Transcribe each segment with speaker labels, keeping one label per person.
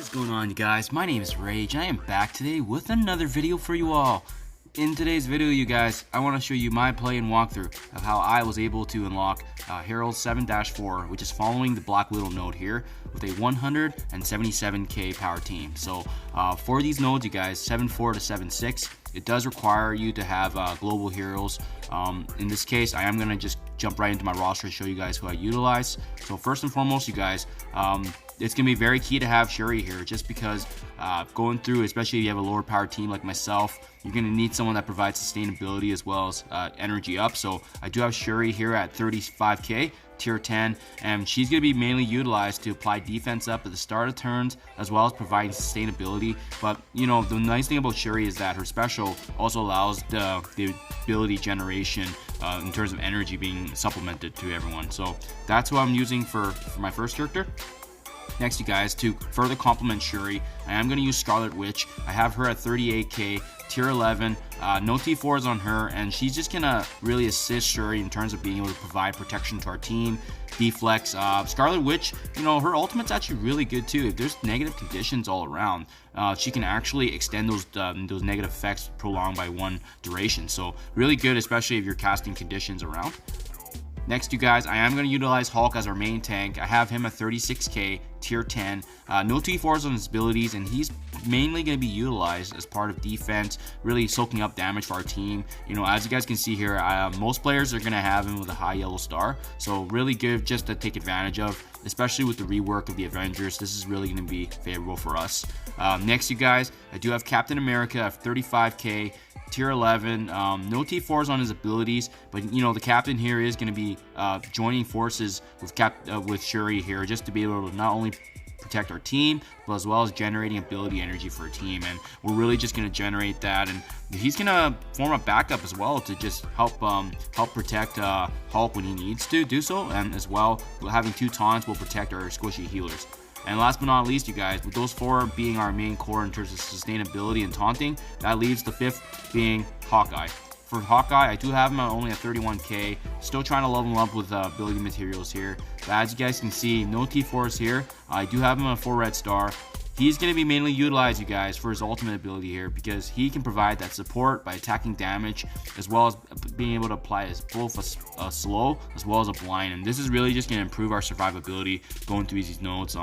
Speaker 1: What's going on, you guys? My name is Rage. I am back today with another video for you all. In today's video, you guys, I want to show you my play and walkthrough of how I was able to unlock Herald 7-4, which is following the Black Widow node here with a 177k power team. So for these nodes, you guys, 7-4 to 7-6, it does require you to have global heroes. In this case, I am going to just jump right into my roster and show you guys who I utilize. So first and foremost, you guys, it's going to be very key to have Shuri here, just because going through, especially if you have a lower power team like myself, you're going to need someone that provides sustainability as well as energy up. So I do have Shuri here at 35k, tier 10, and she's going to be mainly utilized to apply defense up at the start of turns as well as providing sustainability. But you know, the nice thing about Shuri is that her special also allows the ability generation in terms of energy being supplemented to everyone. So that's what I'm using for my first character. Next, you guys, to further complement Shuri, I am going to use Scarlet Witch. I have her at 38k, tier 11, no T4s on her, and she's just going to really assist Shuri in terms of being able to provide protection to our team, deflex. Scarlet Witch, you know, her ultimate's actually really good too. If there's negative conditions all around, she can actually extend those negative effects prolonged by one duration. So really good, especially if you're casting conditions around. Next, you guys, I am going to utilize Hulk as our main tank. I have him at 36k, tier 10, no T4s on his abilities, and he's mainly going to be utilized as part of defense, really soaking up damage for our team. You know, as you guys can see here, most players are going to have him with a high yellow star, so really good just to take advantage of, especially with the rework of the Avengers. This is really going to be favorable for us. Next, you guys, I do have Captain America at 35k, tier 11, no T4s on his abilities, but you know, the captain here is going to be joining forces with Shuri here, just to be able to not only protect our team, but as well as generating ability energy for a team. And we're really just going to generate that, and he's going to form a backup as well to just help protect Hulk when he needs to do so, and as well, having two taunts will protect our squishy healers. And last but not least, you guys, with those four being our main core in terms of sustainability and taunting, that leaves the fifth being Hawkeye. For Hawkeye, I do have him only at 31k, still trying to level him up with ability materials here. But as you guys can see, no T4s here. I do have him on a 4 red star. He's going to be mainly utilized, you guys, for his ultimate ability here, because he can provide that support by attacking damage, as well as being able to apply both a slow as well as a blind. And this is really just going to improve our survivability going through these nodes.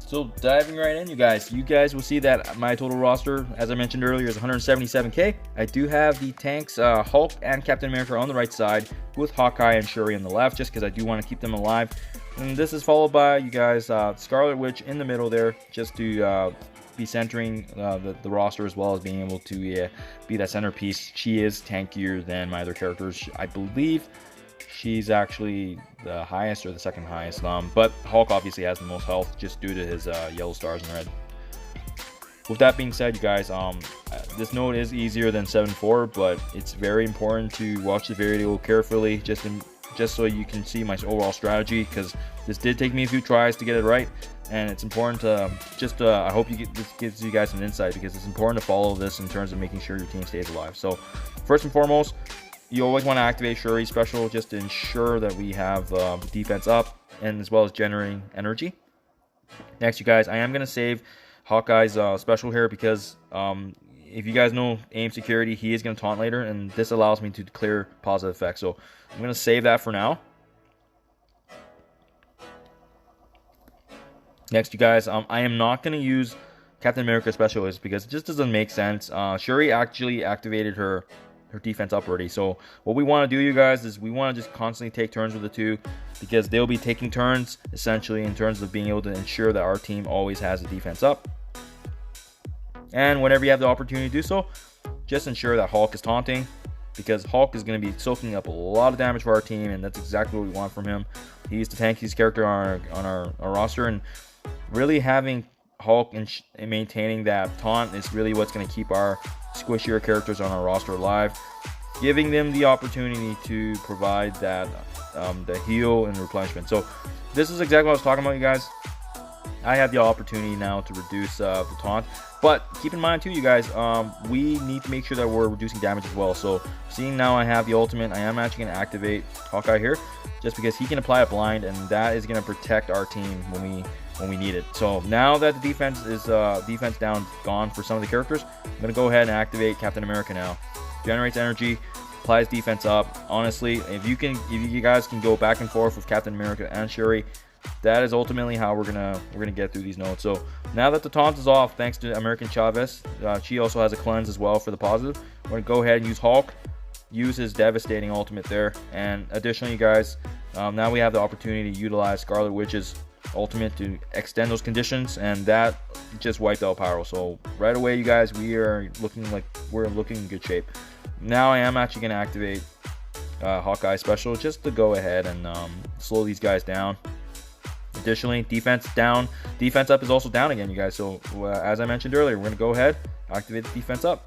Speaker 1: So diving right in, you guys will see that my total roster, as I mentioned earlier, is 177k. I do have the tanks Hulk and Captain America on the right side, with Hawkeye and Shuri on the left, just because I do want to keep them alive. And this is followed by, you guys, Scarlet Witch in the middle there, just to be centering the roster, as well as being able to be that centerpiece. She is tankier than my other characters. I believe she's actually the highest or the second highest, but Hulk obviously has the most health just due to his yellow stars and red. With that being said, you guys, this node is easier than 7-4, but it's very important to watch the video carefully, just so you can see my overall strategy, because this did take me a few tries to get it right, and it's important to I hope this gives you guys an insight, because it's important to follow this in terms of making sure your team stays alive. So first and foremost, you always want to activate Shuri's special just to ensure that we have defense up, and as well as generating energy. Next, you guys, I am going to save Hawkeye's special here, because if you guys know aim security, he is going to taunt later, and this allows me to clear positive effects. So I'm going to save that for now. Next, you guys, I am not going to use Captain America specialist, because it just doesn't make sense. Shuri actually activated her defense up already. So what we want to do, you guys, is we want to just constantly take turns with the two, because they'll be taking turns essentially in terms of being able to ensure that our team always has the defense up. And whenever you have the opportunity to do so, just ensure that Hulk is taunting, because Hulk is going to be soaking up a lot of damage for our team, and that's exactly what we want from him. He's the tankiest character on our roster, and really having Hulk and maintaining that taunt is really what's going to keep our squishier characters on our roster alive, giving them the opportunity to provide that the heal and replenishment. So this is exactly what I was talking about, you guys.
Speaker 2: I have the opportunity now to reduce the taunt. But keep in mind too, you guys, we need to make sure that we're reducing damage as well. So seeing now I have the ultimate, I am actually going to activate Hawkeye here, just because he can apply a blind, and that is going to protect our team when we need it. So now that the defense is defense down gone for some of the characters, I'm going to go ahead and activate Captain America now. Generates energy, applies defense up. Honestly, if you guys can go back and forth with Captain America and Shuri, that is ultimately how we're gonna get through these nodes. So now that the taunt is off, thanks to American Chavez, she also has a cleanse as well for the positive. We're gonna go ahead and use Hulk, use his devastating ultimate there, and additionally, you guys, now we have the opportunity to utilize Scarlet Witch's ultimate to extend those conditions, and that just wiped out Pyro. So right away, you guys, we're looking in good shape. Now I am actually gonna activate Hawkeye special just to go ahead and slow these guys down. Additionally, defense down, defense up is also down again, you guys. So as I mentioned earlier, we're gonna go ahead, activate the defense up.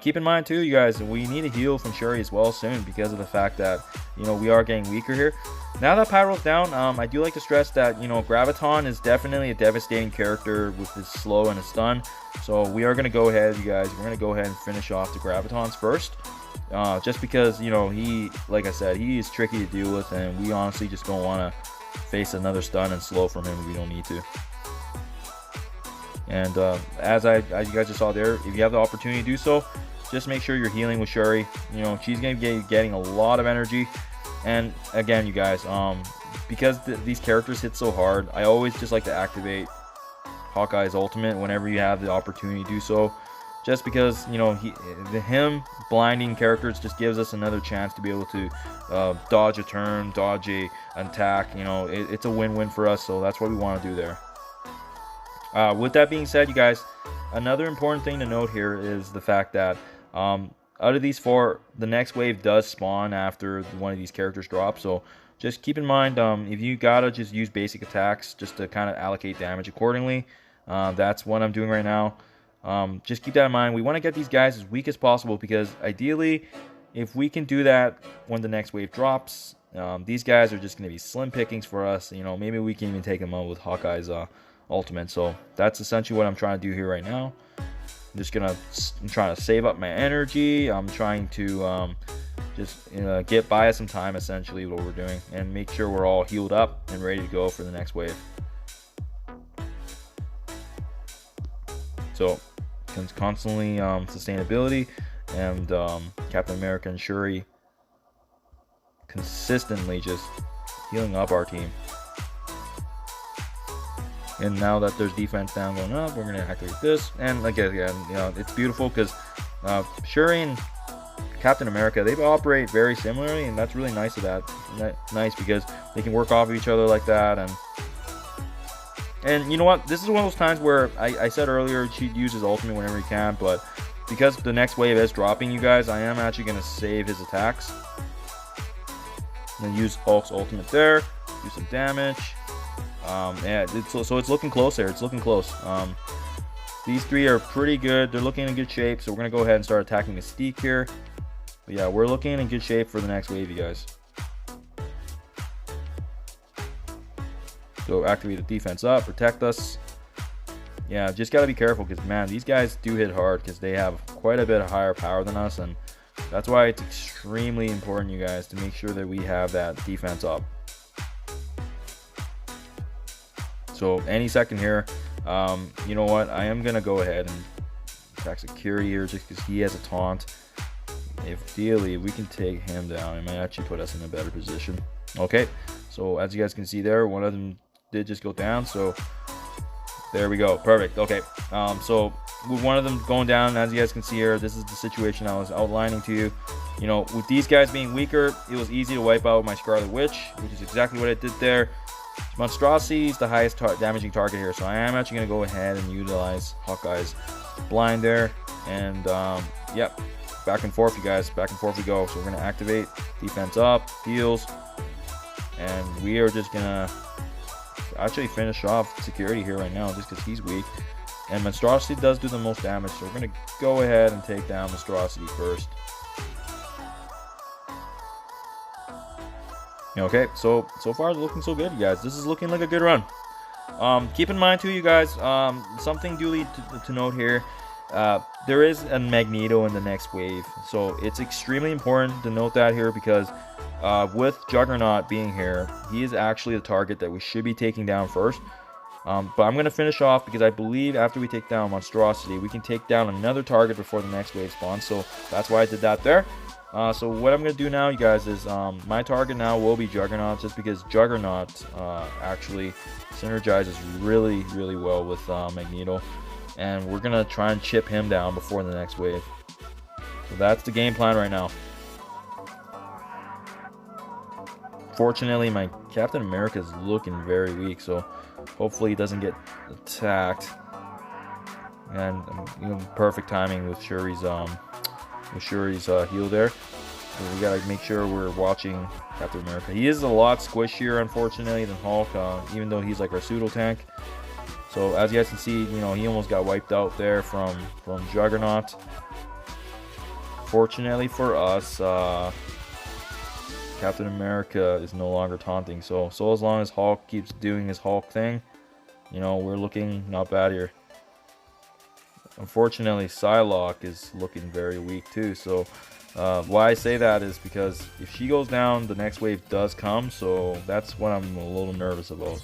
Speaker 2: Keep in mind too, you guys, we need a heal from Shuri as well soon, because of the fact that, you know, we are getting weaker here. Now that Pyro's down, I do like to stress that, you know, Graviton is definitely a devastating character with his slow and his stun. So we are gonna go ahead, you guys, we're gonna go ahead and finish off the Gravitons first. Just because, you know, he, like I said, he is tricky to deal with, and we honestly just don't want to face another stun and slow from him if we don't need to. And as you guys just saw there, if you have the opportunity to do so, just make sure you're healing with Shuri. You know, she's gonna be getting a lot of energy. And again, you guys, because these characters hit so hard, I always just like to activate Hawkeye's ultimate whenever you have the opportunity to do so, just because, you know, him blinding characters just gives us another chance to be able to dodge a turn, dodge an attack. You know, it's a win-win for us, so that's what we want to do there. With that being said, you guys, another important thing to note here is the fact that out of these four, the next wave does spawn after one of these characters drops. So just keep in mind, if you gotta just use basic attacks just to kind of allocate damage accordingly, that's what I'm doing right now. Just keep that in mind. We want to get these guys as weak as possible, because ideally, if we can do that when the next wave drops, these guys are just going to be slim pickings for us. You know, maybe we can even take them out with Hawkeye's ultimate. So that's essentially what I'm trying to do here right now. I'm trying to save up my energy. I'm trying to just get by some time, essentially what we're doing, and make sure we're all healed up and ready to go for the next wave. So constantly sustainability, and Captain America and Shuri consistently just healing up our team. And now that there's defense down going up, we're gonna activate this. And again, you know, it's beautiful because Shuri and Captain America, they operate very similarly, and that's really nice of that. Nice because they can work off of each other like that. And you know what? This is one of those times where I said earlier she uses ultimate whenever he can, but because the next wave is dropping, you guys, I am actually going to save his attacks. And then use Hulk's ultimate there, do some damage. Yeah, so it's looking close there. It's looking close. These three are pretty good. They're looking in good shape, so we're going to go ahead and start attacking Mystique here. But yeah, we're looking in good shape for the next wave, you guys. So activate the defense up, protect us. Yeah, just got to be careful because, man, these guys do hit hard because they have quite a bit of higher power than us. And that's why it's extremely important, you guys, to make sure that we have that defense up. So any second here, you know what? I am going to go ahead and attack security here just because he has a taunt. Ideally, if we can take him down, it might actually put us in a better position. Okay, so as you guys can see there, one of them did just go down, so there we go. Perfect. Okay, so with one of them going down, as you guys can see here, this is the situation I was outlining to you. You know, with these guys being weaker, it was easy to wipe out my Scarlet Witch, which is exactly what I did there. Monstrosity is the highest damaging target here, so I am actually going to go ahead and utilize Hawkeye's blind there. And yep, back and forth, you guys, back and forth we go. So we're going to activate defense up, heals, and we are just going to actually finish off security here right now just because he's weak. And Monstrosity does do the most damage, so we're going to go ahead and take down Monstrosity first. Okay, so far it's looking so good, you guys. This is looking like a good run. Keep in mind too, you guys, something duly to note here. There is a Magneto in the next wave, so it's extremely important to note that here, because with Juggernaut being here, he is actually the target that we should be taking down first. But I'm going to finish off, because I believe after we take down Monstrosity, we can take down another target before the next wave spawns. So that's why I did that there. So what I'm going to do now, you guys, is my target now will be Juggernaut, just because Juggernaut actually synergizes really, really well with Magneto. And we're going to try and chip him down before the next wave. So that's the game plan right now. Fortunately, my Captain America is looking very weak, so hopefully he doesn't get attacked. And perfect timing with Shuri's heal there. So we gotta make sure we're watching Captain America. He is a lot squishier, unfortunately, than Hulk, even though he's like our pseudo tank. So as you guys can see, he almost got wiped out there from Juggernaut. Fortunately for us, Captain America is no longer taunting. So as long as Hulk keeps doing his Hulk thing, we're looking not bad here. Unfortunately, Psylocke is looking very weak too. So why I say that is because if she goes down, the next wave does come. So that's what I'm a little nervous about.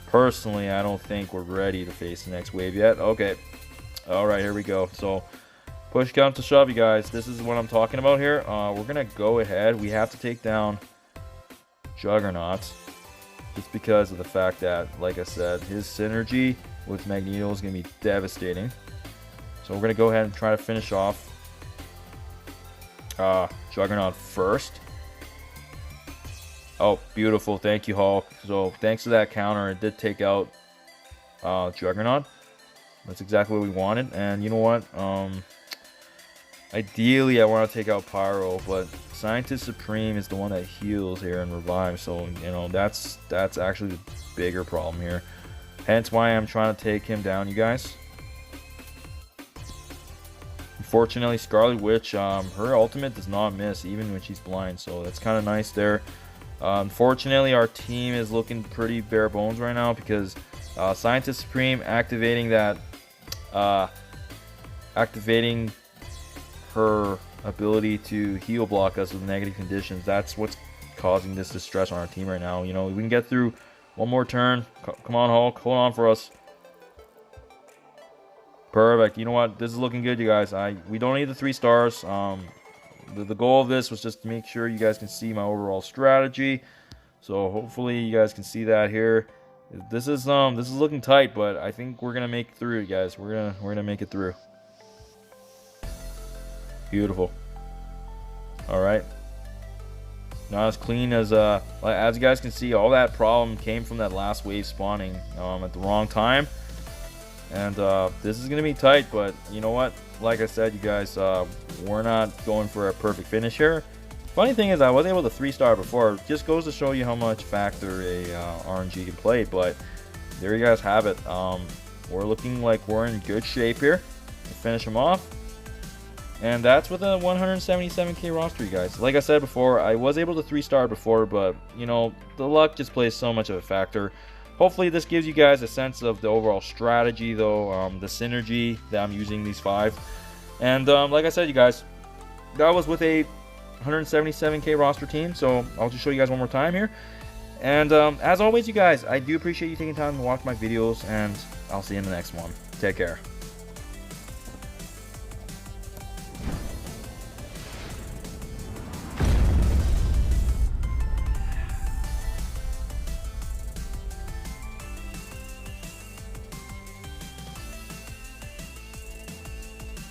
Speaker 2: Personally, I don't think we're ready to face the next wave yet. Okay. Alright, here we go. So push comes to shove, you guys. This is what I'm talking about here. We're going to go ahead. We have to take down Juggernaut. Just because of the fact that, like I said, his synergy with Magneto is going to be devastating. So we're going to go ahead and try to finish off Juggernaut first. Oh, beautiful. Thank you, Hulk. So thanks to that counter, it did take out Juggernaut. That's exactly what we wanted. And you know what? Ideally, I want to take out Pyro, but Scientist Supreme is the one that heals here and revives. So, that's actually the bigger problem here. Hence why I'm trying to take him down, you guys. Unfortunately, Scarlet Witch, her ultimate does not miss even when she's blind. So that's kind of nice there. Unfortunately, our team is looking pretty bare bones right now, because Scientist Supreme activating that, activating her ability to heal block us with negative conditions. That's what's causing this distress on our team right now. We can get through one more turn. Come on, Hulk, hold on for us. Perfect. You know what? This is looking good, you guys. We don't need the 3 stars. The goal of this was just to make sure you guys can see my overall strategy. So hopefully you guys can see that here. This is looking tight, but I think we're gonna make it through, you guys. We're gonna make it through. Beautiful. All right. Not as clean as you guys can see, all that problem came from that last wave spawning at the wrong time. And this is gonna be tight, but you know what? Like I said, you guys, we're not going for a perfect finish here. Funny thing is, I was able to 3-star before. It just goes to show you how much factor a RNG can play. But there you guys have it. We're looking like we're in good shape here to finish him off. And that's with a 177k roster, you guys. Like I said before, I was able to 3-star before, but the luck just plays so much of a factor. Hopefully this gives you guys a sense of the overall strategy, though, the synergy that I'm using these 5. And like I said, you guys, that was with a 177k roster team. So I'll just show you guys one more time here. And as always, you guys, I do appreciate you taking time to watch my videos, and I'll see you in the next one. Take care.